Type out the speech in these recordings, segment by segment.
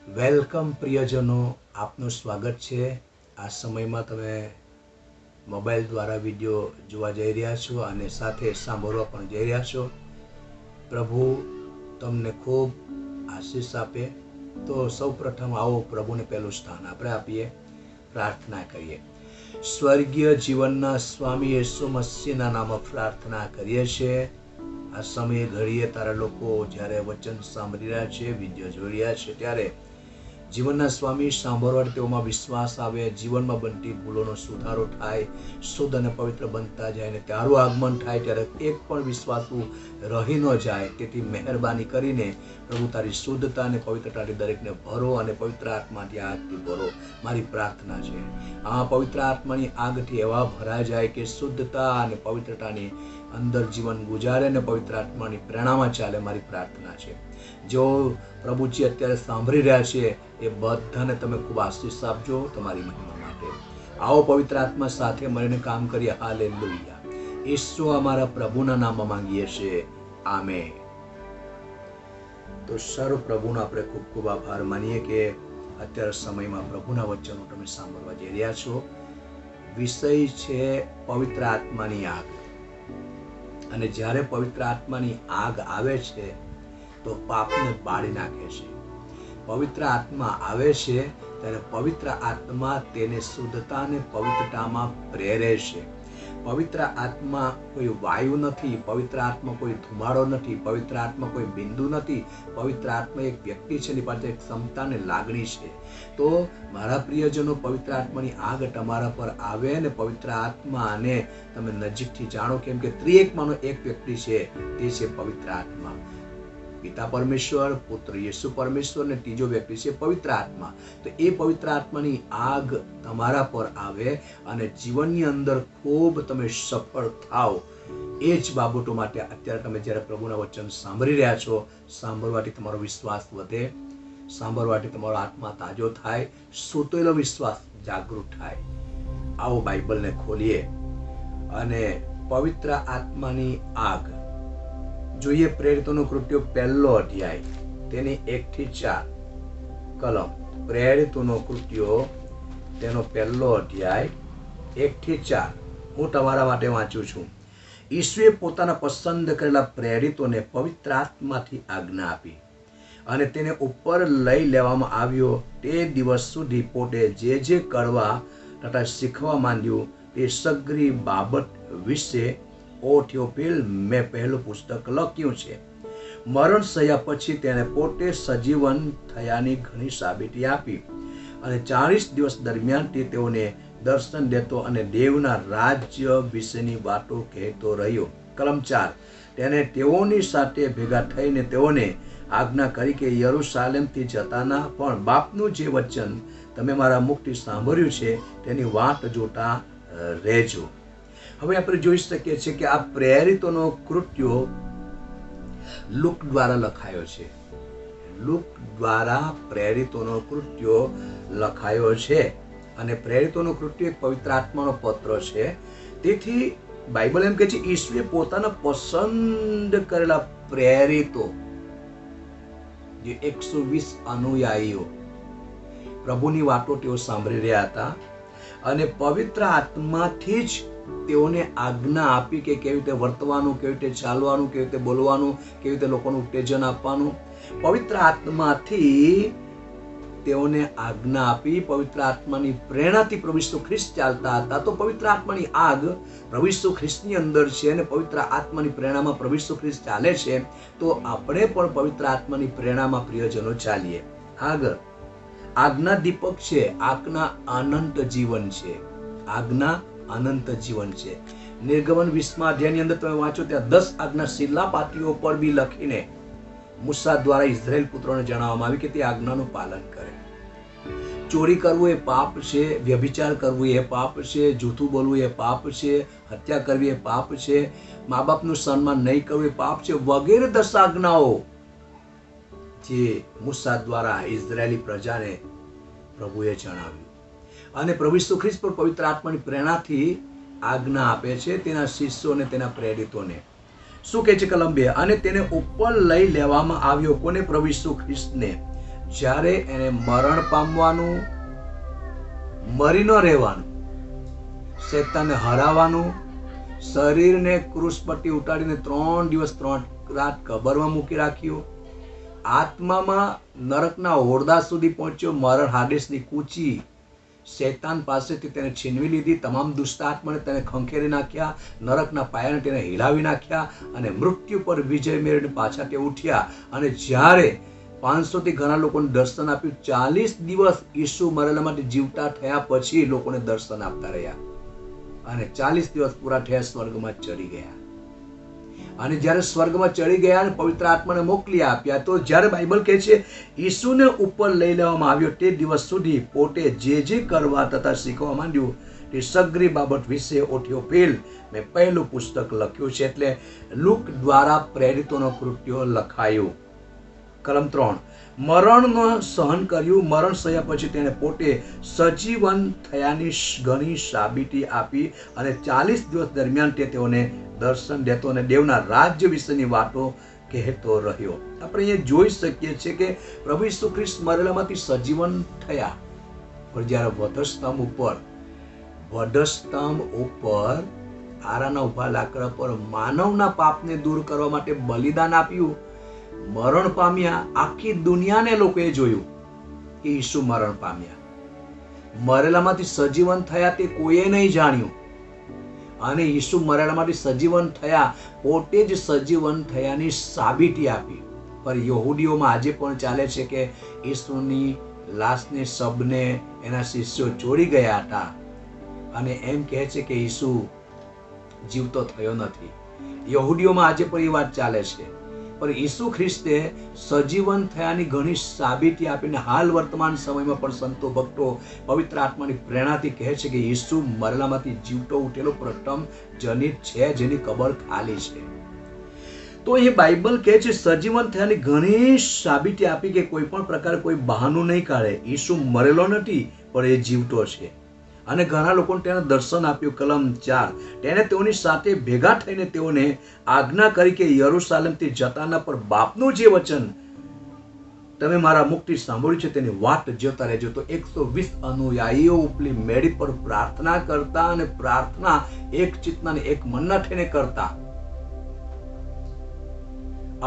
Welcome પ્રિયજનો, આપનું સ્વાગત છે. આ સમયમાં તમે મોબાઈલ દ્વારા વિડીયો જોવા જઈ રહ્યા છો અને સાથે સાંભળવા પણ જઈ રહ્યા છો. પ્રભુ તમને ખૂબ આશીષ આપે. તો સૌ પ્રથમ આવો પ્રભુને પહેલું સ્થાન આપણે આપીએ, પ્રાર્થના કરીએ. સ્વર્ગીય જીવનના સ્વામી યેસુ મસીહના નામમાં પ્રાર્થના કરીએ છીએ. આ સમયે ઘડીએ તારા લોકો જ્યારે વચન સાંભળી રહ્યા છે, વિડીયો જોઈ રહ્યા છે, ત્યારે જીવનના સ્વામી સાંભળવાથી તેઓમાં વિશ્વાસ આવે, જીવનમાં બનતી ભૂલોનો સુધારો થાય, શુદ્ધ અને પવિત્ર બનતા જાય અને તારું આગમન થાય ત્યારે એક પણ વિશ્વાસુ રહી ન જાય. તેથી મહેરબાની કરીને પ્રભુ તારી શુદ્ધતા અને પવિત્રતાથી દરેકને ભરો અને પવિત્ર આત્માથી આગથી ભરો. મારી પ્રાર્થના છે આ પવિત્ર આત્માની આગથી એવા ભરાઈ જાય કે શુદ્ધતા અને પવિત્રતાની અંદર જીવન ગુજારે અને પવિત્ર આત્માની પ્રેરણામાં ચાલે. મારી પ્રાર્થના છે જો પ્રભુજી અત્યારે સાંભળી રહ્યા છે એ બધાને તમે ખૂબ આશીષ આપજો તમારી મહિમા માટે. આવો પવિત્ર આત્મા સાથે મળીને કામ કરીએ. હાલેલુયા. ઈસુ અમારા પ્રભુના નામમાં માંગીએ છીએ, આમેન. તો સર્વ પ્રભુનો આપણે ખૂબ ખૂબ આભાર માનીએ કે અત્યારે સમયમાં પ્રભુના વચનો તમે સાંભળવા જઈ રહ્યા છો. વિષય છે પવિત્ર આત્માની આગ. અને જ્યારે પવિત્ર આત્માની આગ આવે છે તો પાપને બાળી નાખે છે. પવિત્ર આત્મા આવે છે ત્યારે પવિત્ર આત્મા તેને શુદ્ધતા અને પવિત્રતામાં પ્રેરે છે. પવિત્ર આત્મા કોઈ વાયુ નથી, પવિત્ર આત્મા કોઈ ધુમાડો નથી, પવિત્ર આત્મા કોઈ બિંદુ નથી. પવિત્ર આત્મા એક વ્યક્તિ છે, એની પાસે એક ક્ષમતા અને લાગણી છે. તો મારા પ્રિયજનો, પવિત્ર આત્માની આગ તમારા પર આવે ને પવિત્ર આત્માને તમે નજીકથી જાણો, કેમ કે ત્રિએકમાંનો એક વ્યક્તિ છે, તે છે પવિત્ર આત્મા. પિતા પરમેશ્વર, પુત્ર યેસુ પરમેશ્વર ને ત્રીજો વ્યક્તિ છે પવિત્ર આત્મા. તો એ પવિત્ર આત્માની આગ તમારા પર આવે અને જીવનની અંદર ખૂબ તમે સફળ થાઓ. એ જ બાબતો માટે અત્યારે તમે જ્યારે પ્રભુના વચન સાંભળી રહ્યા છો, સાંભળવાથી તમારો વિશ્વાસ વધે, સાંભળવાથી તમારો આત્મા તાજો થાય, સૂતેલો વિશ્વાસ જાગૃત થાય. આવો બાઇબલને ખોલીએ અને પવિત્ર આત્માની આગ જોઈએ. પ્રેરિતોનું કૃત્યો 1 અધ્યાય તેની 1 થી 4 કલમ. પ્રેરિતોનો કૃત્યો તેનો 1 અધ્યાય 1 થી 4 હું તમારા માટે વાંચું છું. ઈસુએ પોતાના પસંદ કરેલા પ્રેરિતોને પવિત્ર આત્માથી આજ્ઞા આપી અને તેને ઉપર લઈ લેવામાં આવ્યો. તે દિવસ સુધી પોતે જે કરવા તથા શીખવા માંડ્યું તે સગરી બાબત વિશે ઓ થિયોફિલ મેં પહેલું પુસ્તક લખ્યું છે. મરણ થયા પછી તેને પોતે સજીવન થયાની ઘણી સાબિતી આપી અને 40 દિવસ દરમિયાન તે તેઓને દર્શન દેતો અને દેવના રાજ્ય વિશેની વાતો કહેતો રહ્યો. કલમ 4 તેને તેઓની સાથે ભેગા થઈને તેઓને આજ્ઞા કરી કે યરૂશાલેમથી જતાના પણ બાપનું જે વચન તમે મારા મુખથી સાંભળ્યું છે તેની વાટ જોતા રહેજો. હવે આપણે જોઈ શકીએ છીએ કે આ પ્રેરિતોનો કૃત્યો લુક દ્વારા લખાયો છે. લુક દ્વારા પ્રેરિતોનો કૃત્યો લખાયો છે અને પ્રેરિતોનો કૃત્ય એક પવિત્ર આત્માનો પત્ર છે. તેથી બાઇબલ એમ કહે છે ઈસુએ પોતાના પસંદ કરેલા પ્રેરિતો, જે 120 અનુયાયીઓ, પ્રભુની વાતો તેઓ સાંભળી રહ્યા હતા અને પવિત્ર આત્માથી જ તેઓને આજ્ઞા આપી કે કેવી રીતે વર્તવાનું, કેવી રીતે ચાલવાનું, કેવી રીતે બોલવાનું, કેવી રીતે લોકોનું ઉત્તેજન આપવાનું. પવિત્ર આત્માથી તેઓને આજ્ઞા આપી. પવિત્ર આત્માની પ્રેરણાથી પ્રભુ ઈસુ ખ્રિસ્ત ચાલતા હતા. તો પવિત્ર આત્માની આગ પ્રભુ ઈસુ ખ્રિસ્તની અંદર છે અને પવિત્ર આત્માની પ્રેરણામાં પ્રભુ ઈસુ ખ્રિસ્ત ચાલે છે. તો આપણે પણ પવિત્ર આત્માની પ્રેરણામાં પ્રિયજનો ચાલીએ. આગળ આજ્ઞા દીપક છે, આજ્ઞા અનંત જીવન છે. આજ્ઞા અનંત જીવન છે. નિર્ગમન 20મા અધ્યાયની અંદર તમે વાંચો ત્યાં 10 આજ્ઞા શિલાપાતીઓ પર બી લખીને મૂસા દ્વારા ઇઝરાયેલ પુત્રોને જણાવવામાં આવી કે તે આજ્ઞાનું પાલન કરે. ચોરી કરવું એ પાપ છે, વ્યભિચાર કરવું એ પાપ છે, જૂઠું બોલવું એ પાપ છે, હત્યા કરવી એ પાપ છે, મા બાપનું સન્માન નહીં કરવું એ પાપ છે, વગેરે 10 આજ્ઞાઓ જે મૂસા દ્વારા ઇઝરાયેલી પ્રજાને પ્રભુએ જણાવ્યું. અને પ્રભુ ઈસુ ખ્રિસ્ત પર પવિત્ર આત્માની પ્રેરણાથી આજ્ઞા આપે છે તેના શિષ્યોને, તેના પ્રેરિતોને. શું કહે છે કલમ 2? અને તેને ઉપર લઈ લેવામાં આવ્યો. કોને? પ્રભુ ઈસુ ખ્રિસ્તને. જ્યારે એને મરણ પામવાનું, મરી ન રહેવાનું, શેતાનને હરાવવાનું, શરીરને ક્રૂસ પરથી ઉતારીને 3 દિવસ 3 રાત કબરમાં મૂકી રાખ્યું, આત્મામાં નરકના ઓરડા સુધી પહોંચ્યો, મરણ હાડેસની કૂચી શૈતાન પાસેથી તેને છીનવી લીધી, તમામ દુષ્ટ આત્માને તેને ખંખેરી નાખ્યા, નરકના પાયાને તેને હિલાવી નાખ્યા અને મૃત્યુ પર વિજય મેળવીને પાછા તે ઉઠ્યા. અને જ્યારે 500 થી ઘણા લોકોને દર્શન આપ્યું, 40 દિવસ ઈસુ મરેલા માટે જીવતા થયા પછી લોકોને દર્શન આપતા રહ્યા અને 40 દિવસ પૂરા થયા સ્વર્ગમાં ચડી ગયા. અને જ્યારે સ્વર્ગમાં ચડી ગયા અને પવિત્ર આત્માને મોકલી આપ્યા, તો જ્યારે બાઇબલ કહે છે ઈસુને ઉપર લઈ લેવામાં આવ્યો, તે દિવસ સુધી પોતે જે કરવા તથા શીખવા માંડ્યું તે સગરી બાબત વિશે ઓથિયોફિલ મેં પહેલું પુસ્તક લખ્યું છે. એટલે લુક દ્વારા પ્રેરિતોનો કૃત્યો લખાયું. કલમ 3, મરણનો સહન કર્યું, મરણ સહ્યા પછી તેને પોતે સજીવન થયાની ઘણી સાબિતી આપી અને 40 દિવસ દરમિયાન તે તેઓને દર્શન દેતો અને દેવના રાજ્ય વિશેની વાતો કહેતો રહ્યો. આપણે અહીંયા જોઈ શકીએ છીએ કે પ્રભુ ઈસુ ખ્રિસ્ત મરેલામાંથી સજીવન થયા, પણ જ્યારે વધસ્તંભ ઉપર આરાના ઉભા લાકડા પર માનવના પાપને દૂર કરવા માટે બલિદાન આપ્યું, મરણ પામ્યા. આખી દુનિયાને લોકોએ જોયું કે ઈસુ મરણ પામ્યા, મરેલામાંથી સજીવન થયા તે કોઈએ નહીં જાણ્યું. અને ઈસુ મરેલામાંથી સજીવન થયા, પોતે જ સજીવન થયાની સાબિતી આપી. પર યહૂદીઓમાં આજે પણ ચાલે છે કે ઈસુની લાશને શબને એના શિષ્યો ચોરી ગયા હતા અને એમ કહે છે કે ઈસુ જીવતો થયો નથી. યહૂદીઓમાં આજે પણ એ વાત ચાલે છે. પણ ઈસુ ખ્રિસ્તે સજીવન થયાની ઘણી સાબિતી આપીને હાલ વર્તમાન સમયમાં પણ સંતો ભક્તો પવિત્ર આત્માની પ્રેરણાથી કહે છે કે ઈસુ મરેલામાંથી જીવતો ઉઠેલો પ્રથમ જનિત છે જેની કબર ખાલી છે. તો એ બાઇબલ કહે છે સજીવન થયાની ઘણી સાબિતી આપી કે કોઈ પણ પ્રકારે કોઈ બહાનું નહીં કાઢે. ઈસુ મરેલો નથી પણ એ જીવતો છે. અને ઘણા લોકોને તેને દર્શન આપ્યું. કલમ 4, તેને તેઓની સાથે ભેગા થઈને તેઓને આજ્ઞા કરી કે યરૂશાલેમથી જતાના પર બાપનું જે વચન તમે મારા મુખથી સાંભળ્યું છે તેની વાત જોતા રહેજો. તો 120 અનુયાયીઓ ઉપલી મેળી પર પ્રાર્થના કરતા અને પ્રાર્થના એક ચિત્તના એક મનના થઈને કરતા.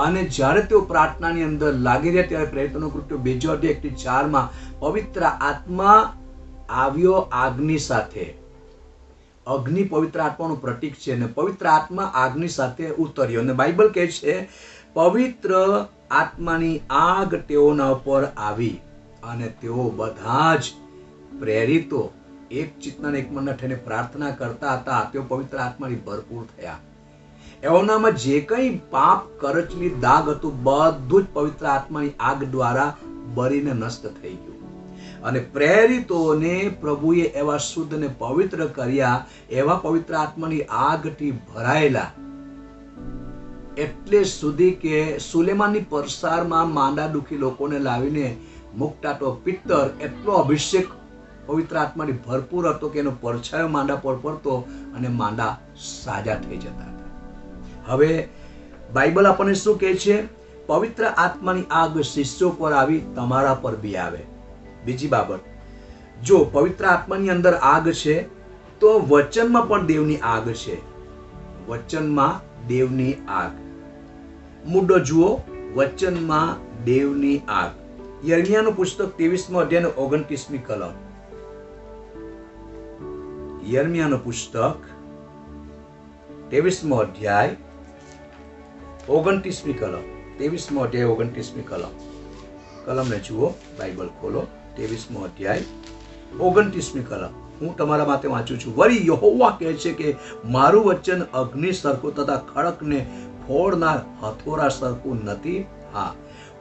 અને જ્યારે તેઓ પ્રાર્થનાની અંદર લાગી રહ્યા ત્યારે પ્રેરિતોનો કૃત્યો 2:1-4 પવિત્ર આત્મા આવ્યો આગની સાથે. અગ્નિ પવિત્ર આત્માનું પ્રતીક છે અને પવિત્ર આત્મા આગની સાથે ઉતર્યો. અને બાઇબલ કહે છે પવિત્ર આત્માની આગ તેઓના ઉપર આવી અને તેઓ બધા જ પ્રેરિતો એક ચિત્તના એક મનના થઈને પ્રાર્થના કરતા હતા. તેઓ પવિત્ર આત્માથી ભરપૂર થયા. એઓનામાં જે કંઈ પાપ કરચલી દાગ હતું બધું જ પવિત્ર આત્માની આગ દ્વારા બળીને નષ્ટ થઈ ગયું. અને પ્રેરિતોને પ્રભુએ એવા શુદ્ધ અને પવિત્ર કર્યા, એવા પવિત્ર આત્માની આગથી ભરાયેલા એટલે સુધી કે સુલેમાનની પરસારમાં માંદા દુખી લોકોને લાવીને મુકતા તો પિત્તર એટલો અભિષેક પવિત્ર આત્માની ભરપૂર હતો કે એનો પરછાયો માંદા પર પડતો અને માંદા સાજા થઈ જતા હતા. હવે બાઇબલ આપણને શું કહે છે? પવિત્ર આત્માની આગ શિષ્યો પર આવી, તમારા પર બી આવે. બીજી બાબત, જો પવિત્ર આત્માની અંદર આગ છે તો વચનમાં પણ દેવની આગ છે. વચનમાં દેવની આગ. મુદ્દો જુઓ, વચનમાં દેવની આગ. યર્મિયાનું પુસ્તક 23મો અધ્યાય 29મી કલમ. યર્મિયાનું પુસ્તક 23મો અધ્યાય 29મી કલમ. 23મો અધ્યાય 29મી કલમ. કલમને જુઓ, બાઇબલ ખોલો. 23મો અધ્યાય 29મી કલમ. હું તમારા માટે વાંચું છું. વળી યહોવા કહે છે કે મારું વચન અગ્નિ સરખું તથા ખડકને ફોડનાર હથોરા સરખું નથી. હા,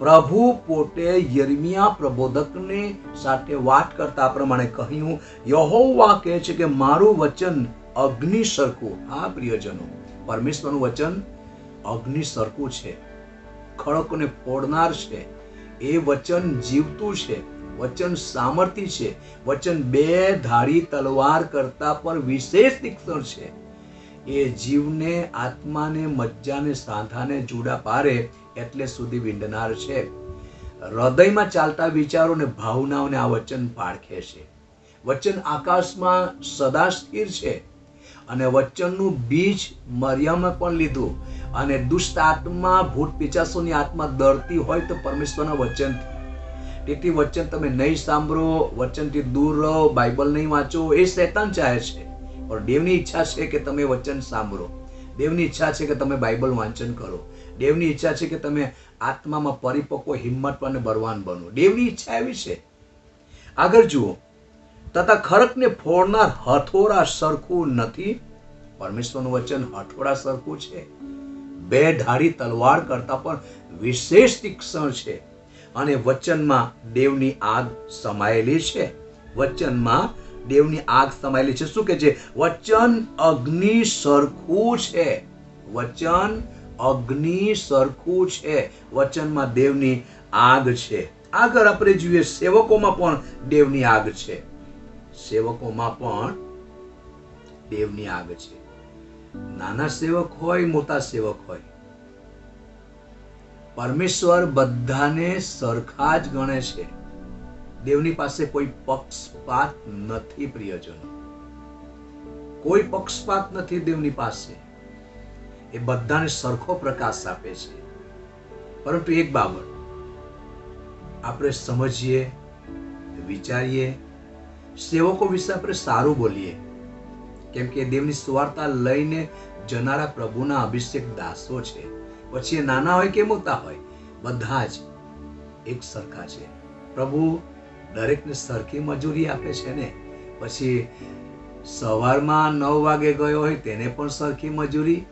પ્રભુ પોતે યર્મિયા પ્રબોધકની સાથે વાત કરતા પ્રમાણે કહ્યું, યહોવા કહે છે કે મારું વચન અગ્નિ સરખું. હા પ્રિયજનો, પરમેશ્વરનું વચન અગ્નિ સરખું છે, ખડકોને ફોડનાર છે. એ વચન જીવતું છે, વચન સામર્થ્ય છે, વચન 2 ધારી તલવાર કરતા પણ વિશેષ તીક્ષ્ણ છે. એ જીવને, આત્માને, મજ્જાને, સાંધાને જુદા પાડે એટલે સુધી વીંધનાર છે. હૃદયમાં ચાલતા વિચારો અને ભાવનાઓને આ વચન પારખે છે. વચન આકાશમાં સદા સ્થિર છે અને વચનનું બીજ મરિયમે પણ લીધું, અને દુષ્ટ આત્મા, ભૂત પિશાચોની આત્મા ડરતી હોય તો પરમેશ્વરના વચનથી. તેથી વચન તમે નહીં સાંભળો, વચનથી દૂર રહો, બાઇબલ નહીં વાંચો, એ શૈતાન ચાહે છે. પણ દેવની ઈચ્છા છે કે તમે વચન સાંભળો. દેવની ઈચ્છા છે કે તમે બાઇબલ વાંચન કરો. દેવની ઈચ્છા છે કે તમે આત્મામાં પરિપક્વ, હિંમત અને બળવાન બનો. દેવની ઈચ્છા એવી છે. આગળ જુઓ, તથા ખડકને ફોડનાર હથોડા સરખું નથી. પરમેશ્વરનું વચન હથોડા સરખું છે. બે ધારી તલવાર કરતા પણ વિશેષ તીક્ષ્ણ છે, અને વચનમાં દેવની આગ સમાયેલી છે. વચનમાં દેવની આગ સમાયેલી છે. શું કે છે? વચન અગ્નિ સરખું છે. વચન અગ્નિ સરખું છે. વચનમાં દેવની આગ છે. આગળ આપણે જોઈએ, સેવકોમાં પણ દેવની આગ છે. સેવકોમાં પણ દેવની આગ છે. નાના સેવક હોય, મોટા સેવક હોય, પરમેશ્વર બધાને સરખા જ ગણે છે. દેવની પાસે કોઈ પક્ષપાત નથી. પ્રિયજનો, કોઈ પક્ષપાત નથી દેવની પાસે. એ બધાને સરખો પ્રકાશ આપે છે. પરંતુ એક બાબત આપણે સમજીએ, વિચારીએ, સેવકો વિશે આપણે સારું બોલીએ, કેમ કે દેવની સુવાર્તા લઈને જનારા પ્રભુના અભિષેક દાસો છે. પછી એ નાના હોય કે મોટા હોય, બધા જ એક સરખા છે. પ્રભુ દરેકને સરખી મજૂરી આપે છે ને. પછી સવારમાં 9 વાગે ગયો હોય તેને પણ સરખી મજૂરી,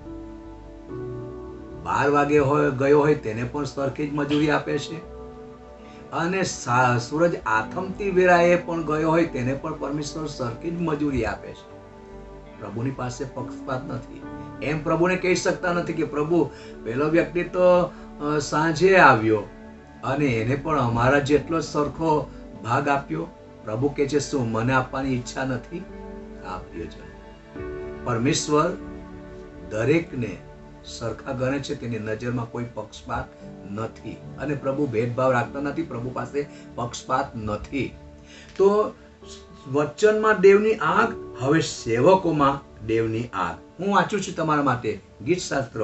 12 વાગે ગયો હોય તેને પણ સરખી જ મજૂરી આપે છે, અને સૂરજ આથમતી વેળાએ પણ ગયો હોય તેને પણ પરમેશ્વર સરખી જ મજૂરી આપે છે. પ્રભુની પાસે પક્ષપાત નથી. એમ પ્રભુને કહી શકતા નથી કે પ્રભુ પેલો વ્યક્તિ તો સાંજે આવ્યો અને એને પણ અમારા જેટલો સરખો ભાગ આપ્યો. પ્રભુ કહે છે, શું મને આપવાની ઈચ્છા નથી? પ્રિયજન, પરમેશ્વર દરેકને સરખા ગણે છે. તેની નજરમાં કોઈ પક્ષપાત નથી, અને પ્રભુ ભેદભાવ રાખતા નથી. પ્રભુ પાસે પક્ષપાત નથી. તો વચનમાં દેવની આગ, હવે સેવકોમાં દેવની આગ. હું વાંચું છું તમારા માટે ગીતશાસ્ત્ર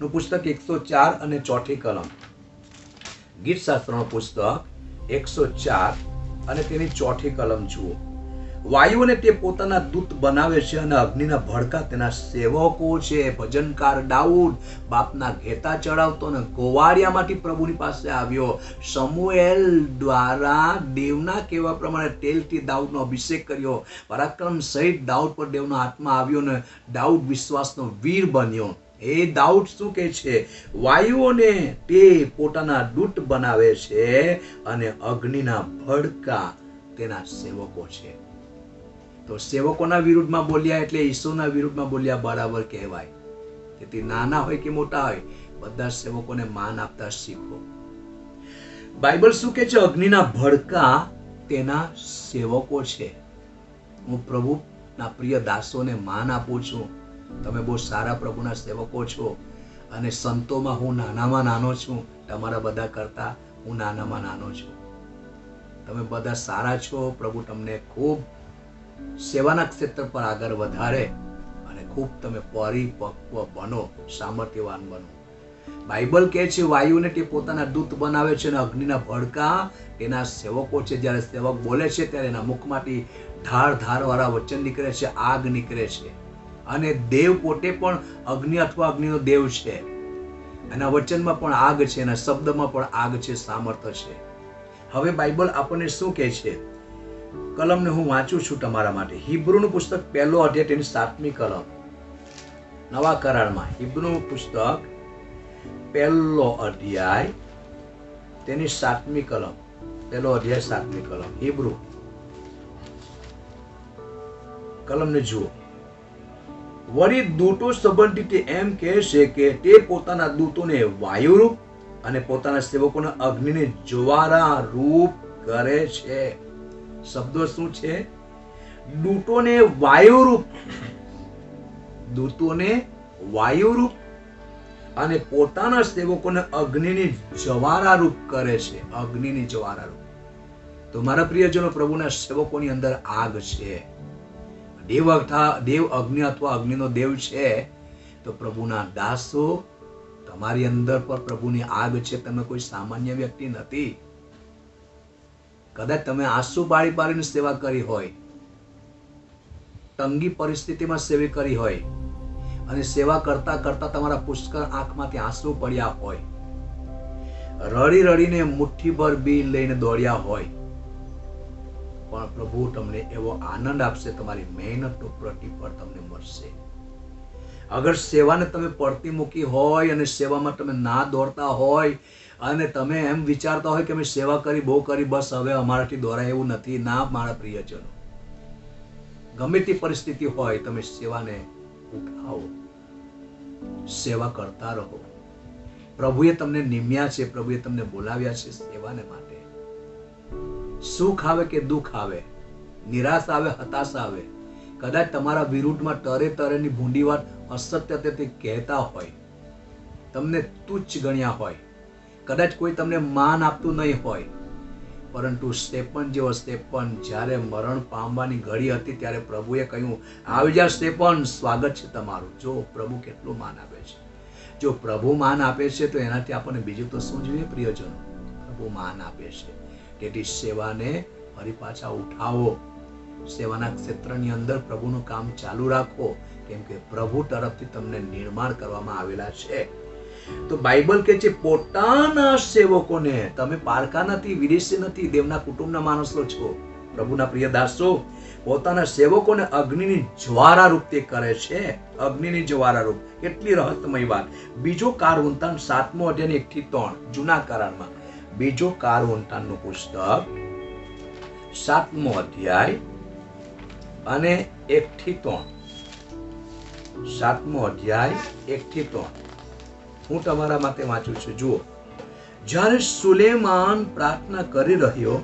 નું પુસ્તક 104 અને 4 કલમ. ગીતશાસ્ત્રનું પુસ્તક 104 અને તેની 4 કલમ જુઓ. વાયુને તે પોતાના દૂત બનાવે છે, અને અગ્નિના ભડકા તેના સેવકો છે. ભજનકાર દાઉદ બાપના ઘેટા ચડાવતો અને ગોવાળિયામાંથી પ્રભુની પાસે આવ્યો. સમુએલ દ્વારા દેવના કહેવા પ્રમાણે તેલથી દાઉદનો અભિષેક કર્યો. પરાક્રમ સહિત દાઉદ પર દેવનો આત્મા આવ્યો અને દાઉદ વિશ્વાસનો વીર બન્યો. એ દાઉદ શું કહે છે? વાયુઓને તે પોતાના દૂત બનાવે છે, અને અગ્નિના ભડકા તેના સેવકો છે. તો સેવકોના વિરુદ્ધમાં બોલ્યા એટલે ઈસુના વિરુદ્ધમાં બોલ્યા બરાબર કહેવાય. તેથી નાના હોય કે મોટા હોય, બધા સેવકોને માન આપતા શીખો. બાઇબલ શું કહે છે? અગ્નિના ભડકા તેના સેવકો છે. હું પ્રભુના પ્રિય દાસોને માન આપું છું. તમે બહુ સારા પ્રભુના સેવકો છો, અને સંતોમાં હું નાનામાં નાનો છું. તમારા બધા કરતા હું નાનામાં નાનો છું. તમે બધા સારા છો. પ્રભુ તમને ખૂબ સેવાના ક્ષેત્ર પર આગળ વધારે, અને ખૂબ તમે પરિપક્વ બનો, સામર્થ્યવાન બનો. બાઇબલ કહે છે વાયુને તે પોતાના દૂત બનાવે છે, અને અગ્નિના ભડકા તેના સેવકો છે. જ્યારે સેવક બોલે છે ત્યારે એના મુખમાંથી ધાર વાળા વચન નીકળે છે, આગ નીકળે છે. અને દેવ પોતે પણ અગ્નિ અથવા અગ્નિનો દેવ છે. એના વચનમાં પણ આગ છે, એના શબ્દમાં પણ આગ છે, સામર્થ્ય છે. હવે બાઇબલ આપણને શું કહે છે? કલમને હું વાંચું છું તમારા માટે. હિબ્રુનું પુસ્તક 1લો અધ્યાય તેની 7મી કલમ. નવા કરારમાં હિબ્રુનું પુસ્તક 1લો અધ્યાય તેની 7મી કલમ. 1લો અધ્યાય 7મી કલમ. હિબ્રુ કલમને જુઓ. વળી દૂતો સંબંધિત એમ કહે છે કે તે પોતાના દૂતોને વાયુરૂપ અને પોતાના સેવકોને અગ્નિને જ્વાળા રૂપ કરે છે. શબ્દો શું છે? દૂતોને વાયુરૂપ, દૂતોને વાયુરૂપ અને પોતાના સેવકોને અગ્નિની જવારારૂપ કરે છે. અગ્નિની જવારારૂપ. તો મારા પ્રિયજનો, પ્રભુના સેવકોની અંદર આગ છે. દેવ અગ્નિ અથવા અગ્નિનો દેવ છે. તો પ્રભુના દાસો, તમારી અંદર પર પ્રભુની આગ છે. તમે કોઈ સામાન્ય વ્યક્તિ નથી. કદાચ તમે આંસુ પાડી પાડીને સેવા કરી હોય, તંગી પરિસ્થિતિમાં સેવા કરી હોય, અને સેવા કરતા કરતા તમારા પુષ્કળ આંખમાંથી આંસુ પડ્યા હોય, રડી રડીને મુઠ્ઠીભર બિલ લઈને દોડ્યા હોય, પણ પ્રભુ તમને એવો આનંદ આપશે, તમારી મહેનતનો પ્રતિફળ તમને મળશે. અગર સેવાને તમે પડતી મૂકી હોય અને સેવામાં તમે ના દોડતા હોય અને તમે એમ વિચારતા હોય કે અમે સેવા કરી, બહુ કરી, બસ હવે અમારાથી દોરાય, એવું નથી. ના મારા પ્રિયજનો, ગમે તે પરિસ્થિતિ હોય, તમે સેવાને ઉઠાવો, સેવા કરતા રહો. પ્રભુએ તમને નિમ્યા છે, પ્રભુએ તમને બોલાવ્યા છે સેવાને માટે. સુખ આવે કે દુઃખ આવે, નિરાશા આવે, હતાશા આવે, કદાચ તમારા વિરુદ્ધમાં તરે તરેની ભૂંડી વાત, અસત્યતાથી કહેતા હોય, તમને તુચ્છ ગણ્યા હોય, કદાચ કોઈ તમને માન આપતું નહીં હોય, પરંતુ સ્ટેફન જેવો સ્ટેફન જ્યારે મરણ પામવાની ઘડી હતી ત્યારે પ્રભુએ કહ્યું, આવી જા સ્ટેફન, સ્વાગત છે તમારું. જો પ્રભુ કેટલું માન આપે છે. જો પ્રભુ માન આપે છે તો એનાથી આપણને બીજું તો શું જોઈએ પ્રિયજનો? પ્રભુ માન આપે છે. તેથી સેવાને ફરી પાછા ઉઠાવો. સેવાના ક્ષેત્રની અંદર પ્રભુનું કામ ચાલુ રાખો, કેમ કે પ્રભુ તરફથી તમને નિર્માણ કરવામાં આવેલા છે. તો બાઇબલ કહે છે, પોતાના સેવકોને, તમે પારકા નથી, વિદેશી નથી, દેવના કુટુંબના માણસો છો. પ્રભુના પ્રિય દાસો, પોતાના સેવકોને અગ્નિની જ્વારારૂપ તે કરે છે. અગ્નિની જ્વારારૂપ, કેટલી રહસ્યમય વાત. બીજો કારવંતાન 7મો અધ્યાય 1 થી 3, જૂના કરારમાં. બીજો કારવંતાનનું પુસ્તક 7મો અધ્યાય અને 1 થી 3. 7મો અધ્યાય 1 થી 3 હું તમારા માટે વાંચું છું. જુઓ, જ્યારે સુલેમાન પ્રાર્થના કરી રહ્યો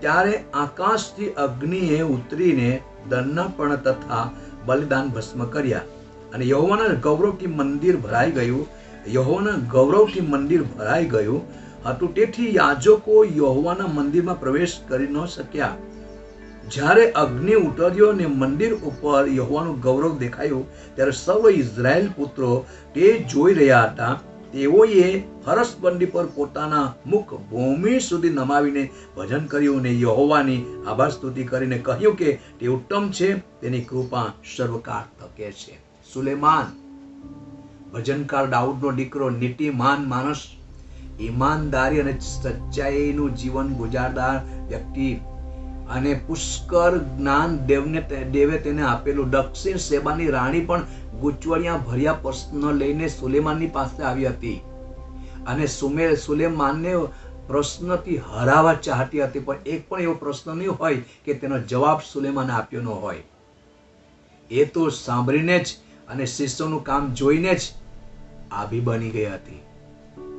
ત્યારે આકાશથી અગ્નિએ ઉતરીને દર્પણ તથા બલિદાન ભસ્મ કર્યા, અને યહોવાના ગૌરવથી મંદિર ભરાઈ ગયું. યહોવાના ગૌરવથી મંદિર ભરાઈ ગયું હતું. તેથી યાજકો યહોવાના મંદિરમાં પ્રવેશ કરી ન શક્યા. જ્યારે અગ્નિ ઉતર્યો ને મંદિર ઉપર યહોવાનું ગૌરવ દેખાયું, ત્યારે સર્વ ઇઝરાયેલ પુત્રો તે જોઈ રહ્યા હતા. તેઓએ હરસબંડી પર પોતાના મુખ ભૂમિ સુધી નમાવીને ભજન કર્યું અને યહોવાની આભાર સ્તુતિ કરીને કહ્યું કે તે ઉત્તમ છે, તેની કૃપા સર્વકાળ ટકે છે. સુલેમાન, ભજનકાર, દાઉદનો દીકરો, નીતિમાન માણસ, ઈમાનદારી અને સચ્ચાઈનું જીવન ગુજારનાર વ્યક્તિ, અને પુષ્કળ જ્ઞાન દેવે તેને આપેલું. દક્ષિણ શેબાની રાણી પણ ગૂંચવણિયા ભર્યા પ્રશ્ન લઈને સુલેમાનની પાસે આવી હતી, અને સુલેમાનને પ્રશ્નથી હરાવવા ચાહતી હતી, પણ એક પણ એવો પ્રશ્ન નહીં હોય કે તેનો જવાબ સુલેમાને આપ્યો ન હોય. એ તો સાંભળીને જ અને શિષ્યોનું કામ જોઈને જ આભી બની ગઈ હતી.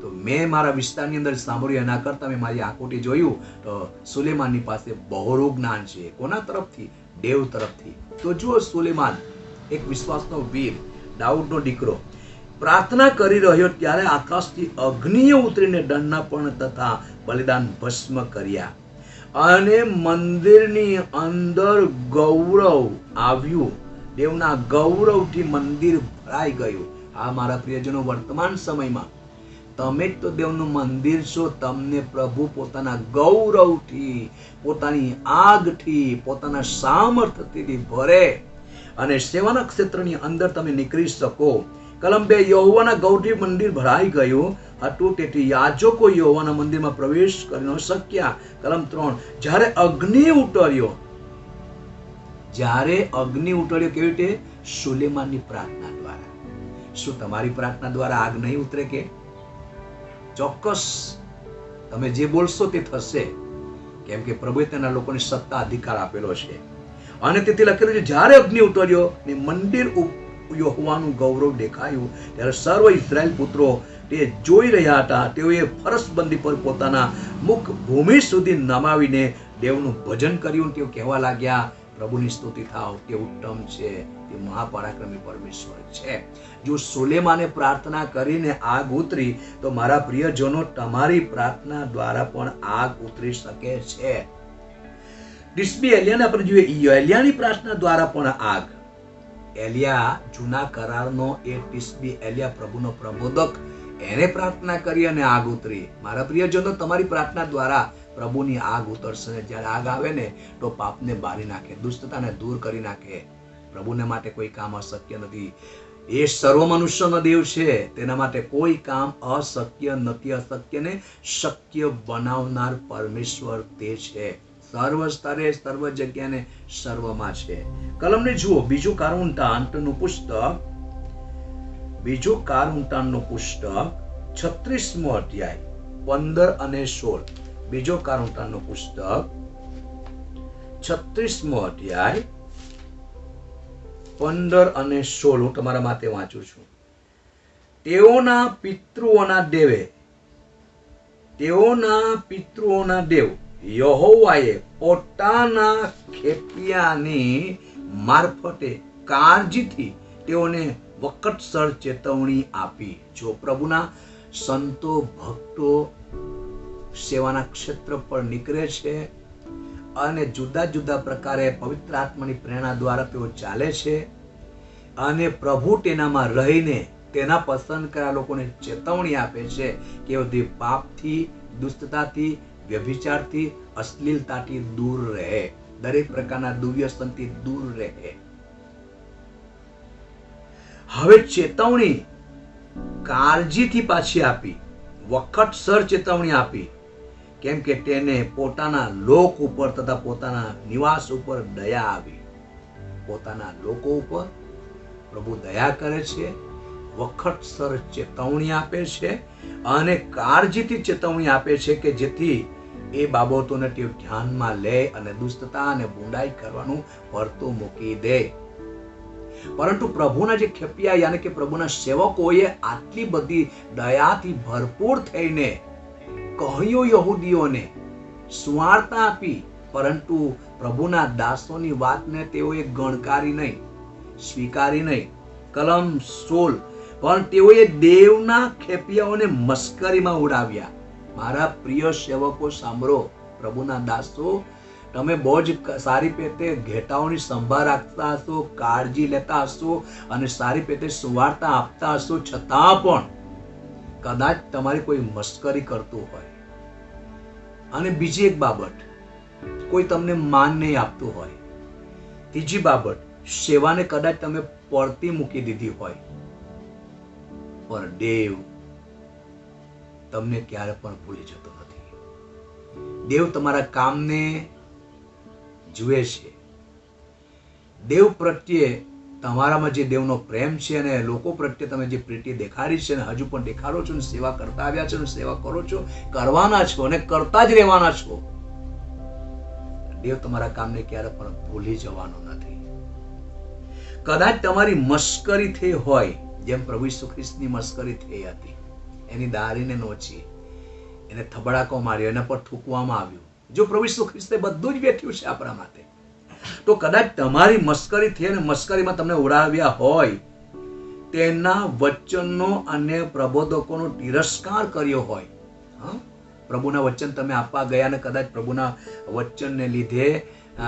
તો મેં મારા વિસ્તારની અંદર સાંભળ્યું, એના કરતા મેં મારી આંખોથી જોયું તો સુલેમાનની પાસે બહોળું જ્ઞાન છે. કોના તરફથી? દેવ તરફથી. તો જુઓ, સુલેમાન એક વિશ્વાસનો વીર, દાઉદનો દીકરો, પ્રાર્થના કરી રહ્યો ત્યારે આકાશથી અગ્નિએ ઉતરીને દંડનાપણ તથા બલિદાન ભસ્મ કર્યા, અને મંદિરની અંદર ગૌરવ આવ્યું. દેવના ગૌરવથી મંદિર ભરાઈ ગયું. આ મારા પ્રિયજનો, વર્તમાન સમયમાં તમે જ તો દેવનું મંદિર છો. તમને પ્રભુ પોતાના ગૌરવથી, પોતાની આગથી, પોતાના સામર્થ્યથી ભરે અને સેવાના ક્ષેત્રની અંદર તમે નીકળી શકો. કલમ 2, યહોવાના ગૌરવથી મંદિર ભરાઈ ગયું હતું, તેથી યાજકો યહોવાના મંદિરમાં પ્રવેશ કરી ન શક્યા. કલમ 3, જ્યારે અગ્નિ ઉતર્યો. કેવી રીતે? સુલેમાનની પ્રાર્થના દ્વારા. શું તમારી પ્રાર્થના દ્વારા આગ નહીં ઉતરે કે? ચોક્કસ તમે જે બોલશો તે થશે, કેમ કે પ્રભુએ તેના લોકોને સત્તા અધિકાર આપેલો છે. અને તેથી લખેલું છે, જ્યારે અગ્નિ ઉતર્યો ને મંદિર યહોવાનું ગૌરવ દેખાયું, ત્યારે સર્વ ઇઝરાયેલ પુત્રો તે જોઈ રહ્યા હતા. તેઓએ ફરસબંદી પર પોતાના મુખ ભૂમિ સુધી નમાવીને દેવનું ભજન કર્યું. તેઓ કહેવા લાગ્યા, પ્રભુની સ્તુતિ થાવ, તે ઉત્તમ છે, તે મહાપરાક્રમી પરમેશ્વર છે. જો સુલેમાને પ્રાર્થના કરીને આગ ઉતરી, તો મારા પ્રિયજનો તમારી પ્રાર્થના દ્વારા પણ આગ ઉતરી શકે છે. ટિસ્બી એલિયાને આપણે જોઈએ, એલિયાની પ્રાર્થના દ્વારા પણ આગ. એલિયા જૂના કરારનો એ ટિસ્બી એલિયા પ્રભુનો પ્રબોધક, એને પ્રાર્થના કરી અને આગ ઉતરી. મારા પ્રિયજનો તમારી પ્રાર્થના દ્વારા પ્રભુની આગ ઉતરશે. જ્યારે આગ આવે ને તો પાપને બાળી નાખે, દુષ્ટતાને દૂર કરી નાખે. પ્રભુને માટે કોઈ કામ અશક્ય નથી. એ સર્વ મનુષ્યનો દેવ છે, તેના માટે કોઈ કામ અશક્ય નથી. અશક્યને શક્ય બનાવનાર પરમેશ્વર તે છે. સર્વ સ્તરે, સર્વ જગ્યાને, સર્વમાં છે. કલમને જુઓ, બીજું કારુંતાંતનું પુસ્તક, બીજું કારુંતાંતનું પુસ્તક 36મો અધ્યાય 15 અને 16. બીજો કારુંતાંતનું પુસ્તક 36મો અધ્યાય 15 અને 16 હું તમારા માટે વાંચું છું. તેઓના પિતૃઓના દેવ યહોવાએ પોતાના ખેપિયાની મારફતે કાળજીથી તેઓને વખતસર ચેતવણી આપી. જો પ્રભુના સંતો ભક્તો સેવાના ક્ષેત્ર પર નીકળે છે અને જુદા જુદા પ્રકારે પવિત્ર આત્માની પ્રેરણા દ્વારા તેઓ ચાલે છે અને પ્રભુ તેનામાં રહીને તેના પસંદ કરેલા લોકોને ચેતવણી આપે છે કે તે પાપથી, દુષ્ટતાથી, વ્યભિચારથી, અશ્લીલતાથી દૂર રહે, દરેક પ્રકારના દુર્વ્યસનથી દૂર રહે. હવે ચેતવણી કાળજીથી પાછી આપી, વખતસર ચેતવણી આપી, કેમ કે તેને પોતાના લોક ઉપર તથા પોતાના નિવાસ ઉપર દયા આવી. પોતાના લોકો ઉપર પ્રભુ દયા કરે છે, વખતસર ચેતવણી આપે છે અને કાળજીથી ચેતવણી આપે છે કે જેથી એ બાબતોને તે ધ્યાનમાં લે અને દુષ્ટતા અને બુંડાઈ કરવાનું પડતું મૂકી દે. પરંતુ પ્રભુના જે ખેપિયા યાની કે પ્રભુના સેવકોએ આટલી બધી દયાથી ભરપૂર થઈને કહ્યું યહૂદીઓને, સુવાર્તા આપી, પરંતુ પ્રભુના દાસોની વાતને તેઓએ ગણકારી નહીં, સ્વીકારી નહીં. કલમ 16. પણ તેઓએ દેવના ખેપિયાઓને મસ્કરીમાં ઉડાવ્યા. મારા પ્રિય સેવકો સાંભળો, પ્રભુના દાસો, તમે બહુ જ સારી પેટે ઘેટાઓની સંભાળ રાખતા હશો, કાળજી લેતા હશો અને સારી પેટે સુવાર્તા આપતા હશો, છતાં પણ કદાચ તમારી કોઈ મસ્કરી કરતું હોય. અને બીજી એક બાબત, કોઈ તમને માન નહીં આપતું હોય. ત્રીજી બાબત, સેવાને કદાચ તમે પડતી મૂકી દીધી હોય. પણ દેવ તમને ક્યારે પણ ભૂલી જતો નથી. દેવ તમારા કામને જુએ છે. દેવ પ્રત્યે તમારામાં જે દેવનો પ્રેમ છે અને લોકો પ્રત્યે તમે જે પ્રીતિ દેખાડી છે અને હજુ પણ દેખાડો છો, સેવા કરતા આવ્યા છો, સેવા કરો છો, કરવાના છો અને કરતા જ રહેવાના છો. દેવ તમારા કામને ક્યારે પણ ભૂલી જવાનો નથી. કદાચ તમારી મસ્કરી થઈ હોય, જેમ પ્રભુ ઈસુ ખ્રિસ્તની મસ્કરી થઈ હતી. એની દારીને નોચી, એને થબડાકો માર્યો, એના પર થૂકવામાં આવ્યું. જો પ્રભુ ઈસુ ખ્રિસ્તે બધું જ વેઠ્યું છે આપણા માટે, તો કદાચ તમારી મસ્કરી થઈ અને મસ્કરીમાં તમને ઉડાવ્યા હોય, તેના વચનનો અને પ્રબોધકોનો તિરસ્કાર કર્યો હોય, પ્રભુના વચન તમે આપવા ગયા અને કદાચ પ્રભુના વચનને લીધે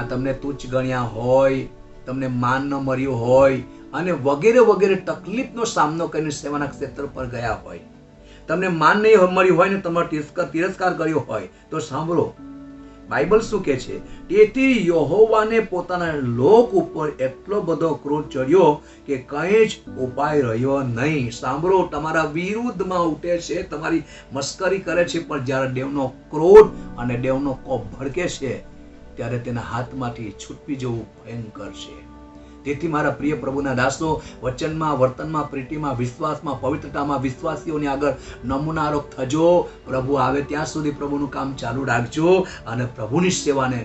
તમને તુચ્છ ગણ્યા હોય, તમને માન ન મળ્યું હોય અને વગેરે વગેરે તકલીફનો સામનો કરીને સેવાના ક્ષેત્ર પર ગયા હોય, તમને માન નહીં મળ્યું હોય ને તમારો તિરસ્કાર કર્યો હોય, તો સાંભળો, બાઇબલ શું કહે છે? તેથી યહોવાને પોતાના લોક ઉપર એટલો બધો ક્રોધ ચડ્યો કે કંઈ જ ઉપાય રહ્યો નહીં. સાંભળો, તમારા વિરુદ્ધમાં ઉઠે છે, તમારી મસ્કરી કરે છે, પણ જ્યારે દેવનો ક્રોધ અને દેવનો કોપ ભડકે છે ત્યારે તેના હાથમાંથી છૂટવી જવું ભયંકર છે. તેથી મારા પ્રિય પ્રભુના દાસો, વચનમાં, વર્તનમાં, પ્રીતિમાં, વિશ્વાસમાં, પવિત્રતામાં વિશ્વાસીઓની આગળ નમૂનારૂપ થજો. પ્રભુ આવે ત્યાં સુધી પ્રભુનું કામ ચાલુ રાખજો અને પ્રભુની સેવાને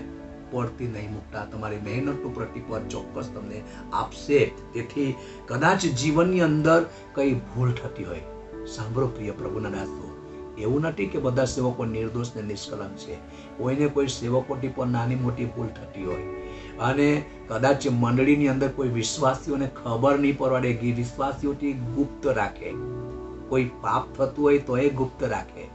પડતી નહીં મૂકતા. તમારી મહેનતનું પ્રતિફળ ચોક્કસ તમને આપશે. તેથી કદાચ જીવનની અંદર કઈ ભૂલ થતી હોય, સાંભળો પ્રિય પ્રભુના દાસો, એવું નથી કે બધા સેવકો નિર્દોષ ને નિષ્કલંક છે. કોઈને કોઈ સેવકોથી પણ નાની મોટી ભૂલ થતી હોય અને કદાચ મંડળીની અંદર કોઈ વિશ્વાસીઓને ખબર નહીં પડવા દે કે વિશ્વાસીઓથી ગુપ્ત રાખે, કોઈ પાપ થતું હોય તો એ ગુપ્ત રાખે.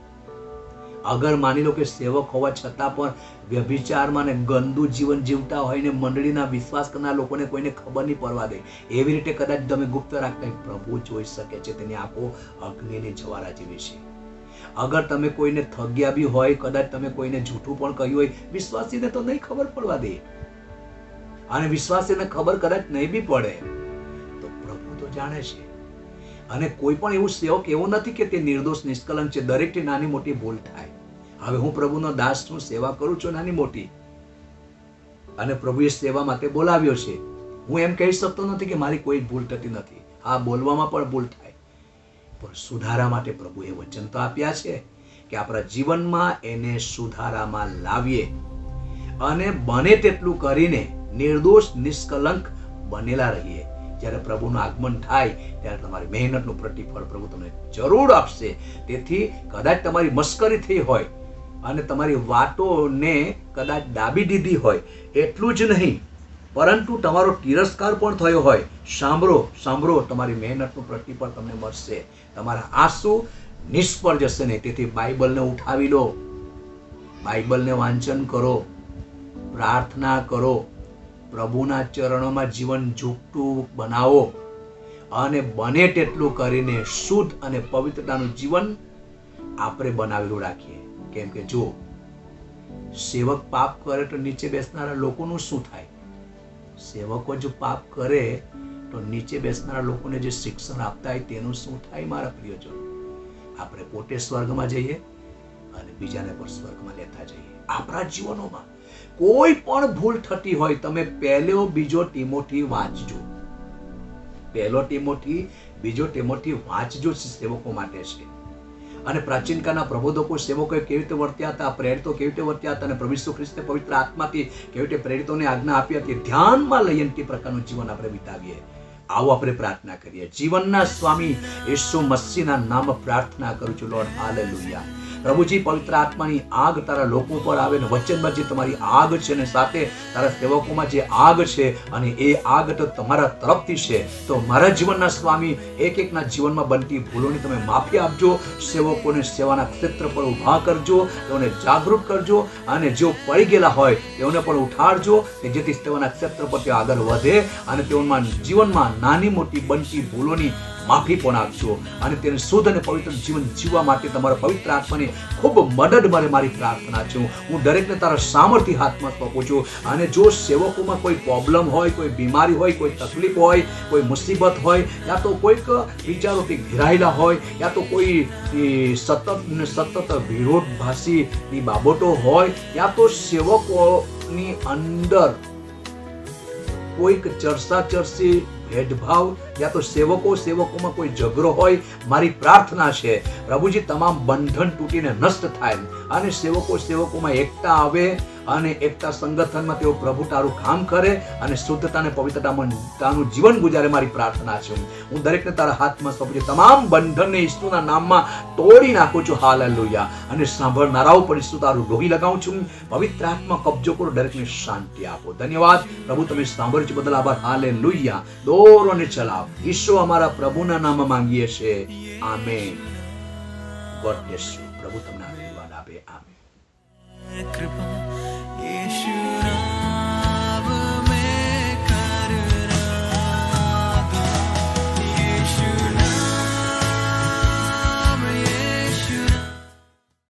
અગર માની લો કે સેવક હોવા છતાં પણ વ્યભિચારમાં ને ગંદુ જીવન જીવતા હોય ને મંડળીના વિશ્વાસ કરનાર લોકોને કોઈને ખબર નહીં પડવા દે, એવી રીતે કદાચ તમે ગુપ્ત રાખતા હોય, પ્રભુ જોઈ શકે છે. તેની આંખો અગ્નિની જ્વાળા જેવી છે. અગર તમે કોઈને થગ્યા બી હોય, કદાચ તમે કોઈને જૂઠું પણ કહ્યું હોય, વિશ્વાસીને તો નહીં ખબર પડવા દે, અને વિશ્વાસીને ખબર કદાચ નહીં બી પડે તો પ્રભુ તો જાણે છે. અને કોઈ પણ એવું સેવક એવું નથી કે તે નિર્દોષ નિષ્કલંક છે. દરેકથી નાની મોટી ભૂલ થાય. હવે હું પ્રભુનો દાસ છું, સેવા કરું છું નાની મોટી, અને પ્રભુએ સેવા માટે બોલાવ્યો છે. હું એમ કહી શકતો નથી કે મારી કોઈ ભૂલ થતી નથી. હા, બોલવામાં પણ ભૂલ થાય, પણ સુધારા માટે પ્રભુએ વચન તો આપ્યા છે કે આપણા જીવનમાં એને સુધારામાં લાવીએ, અને બને તેટલું કરીને નિર્દોષ નિષ્કલંક બનેલા રહીએ. જ્યારે પ્રભુનું આગમન થાય ત્યારે તમારી મહેનતનું પ્રતિફળ પ્રભુ તમને જરૂર આપશે. તેથી કદાચ તમારી મસ્કરી થઈ હોય અને તમારી વાતોને કદાચ દાબી દીધી હોય, એટલું જ નહીં પરંતુ તમારો તિરસ્કાર પણ થયો હોય, સાંભળો, તમારી મહેનતનું પ્રતિફળ તમને મળશે. તમારા આંસુ નિષ્ફળ જશે નહીં. તેથી બાઇબલને ઉઠાવી લો, બાઇબલને વાંચન કરો, પ્રાર્થના કરો, પ્રભુના ચરણોમાં જીવન ઝૂકતું બનાવો, અને બને તેટલું કરીને શુદ્ધ અને પવિત્રતાનું જીવન આપણે બનાવેલું રાખીએ. કેમ કે જો સેવક પાપ કરે તો નીચે બેસનારા લોકોનું શું થાય? સેવકો જો પાપ કરે તો નીચે બેસનારા લોકોને જે શિક્ષણ આપતા હોય તેનું શું થાય? મારા પ્રિયજનો, આપણે પોતે સ્વર્ગમાં જઈએ અને બીજાને પણ સ્વર્ગમાં લેતા જઈએ. આપણા જીવનોમાં કોઈ પણ ભૂલ થતી હોય, તમે પહેલો બીજો ટીમોથી વાંચજો, પહેલો ટીમોથી બીજો ટીમોથી વાંચજો. સેવકો માટે છે. અને પ્રાચીન કાળના પ્રબોધકો સેવકો કેવી રીતે વર્ત્યા હતા, પ્રેરિતો કેવી રીતે વર્ત્યા હતા, અને પ્રભુ ઈસુ ખ્રિસ્તે પવિત્ર આત્માથી કેવી રીતે પ્રેરિતોને આજ્ઞા આપી હતી, ધ્યાનમાં લઈને તે પ્રકારનું જીવન આપણે વિતાવીએ. આવો આપણે પ્રાર્થના કરીએ. જીવનના સ્વામી ઈસુ મસીહના નામ પ્રાર્થના કરું છું, લોર્ડ હાલેલુયા. પ્રભુજી, પવિત્ર આત્માની આગ તારા લોકો પર આવે ને વચનમાં જે તમારી આગ છે ને સાથે તારા સેવકોમાં જે આગ છે, અને એ આગ તો તમારા તરફથી છે. તો મારા જીવનના સ્વામી એક એકના જીવનમાં બનતી ભૂલોની તમે માફી આપજો. સેવકોને સેવાના ક્ષેત્ર પર ઊભા કરજો, તેઓને જાગૃત કરજો, અને જેઓ પડી ગયેલા હોય તેઓને પણ ઉઠાડજો, કે જેથી સેવાના ક્ષેત્ર પર તેઓ આગળ વધે, અને તેઓના જીવનમાં નાની મોટી બનતી ભૂલોની માફી પણ આપજો, અને તેને શુદ્ધ અને પવિત્ર જીવન જીવવા માટે તમારા પવિત્ર આત્માની ખૂબ મદદ મળે. મારી પ્રાર્થના છે, હું દરેકને તારા સામર્થ્ય હાથમાં સોંપું છું. અને જો સેવકોમાં કોઈ પ્રોબ્લેમ હોય, કોઈ બીમારી હોય, કોઈ તકલીફ હોય, કોઈ મુસીબત હોય, યા તો કોઈક વિચારોથી ઘેરાયેલા હોય, યા તો કોઈ સતત વિરોધભાષીની બાબતો હોય, યા તો સેવકોની અંદર કોઈક ચર્ચી ભેદભાવ, યા તો સેવકોમાં કોઈ ઝઘડો હોય, મારી પ્રાર્થના છે પ્રભુજી તમામ બંધન તૂટીને નષ્ટ થાય, અને સેવકોમાં એકતા આવે, અને એકતા સંગઠનમાં તેઓ પ્રભુ તારું કામ કરે, અને શુદ્ધતા અને પવિત્રતાનું જીવન ગુજારે. મારી પ્રાર્થના છે, હું દરેકને તારા હાથમાં સોંપું છું. તમામ બંધનને ઈસુના નામમાં તોડી નાખું છું. હાલેલુયા. અને સાંભળનારાઓ પર ઈસુ તારું લોહી લગાવું છું. પવિત્ર આત્મા કબજો કરો, દરેકને શાંતિ આપો. ધન્યવાદ પ્રભુ, તમે સાંભળ્યું છે બદલ આભાર. હાલેલુયા. દોરો અને ચલાવ. ઈસુ અમારા પ્રભુના નામમાં માંગીએ છીએ. આમેન. God bless you. પ્રભુ તમને આશીર્વાદ આપે. આમેન. કૃપા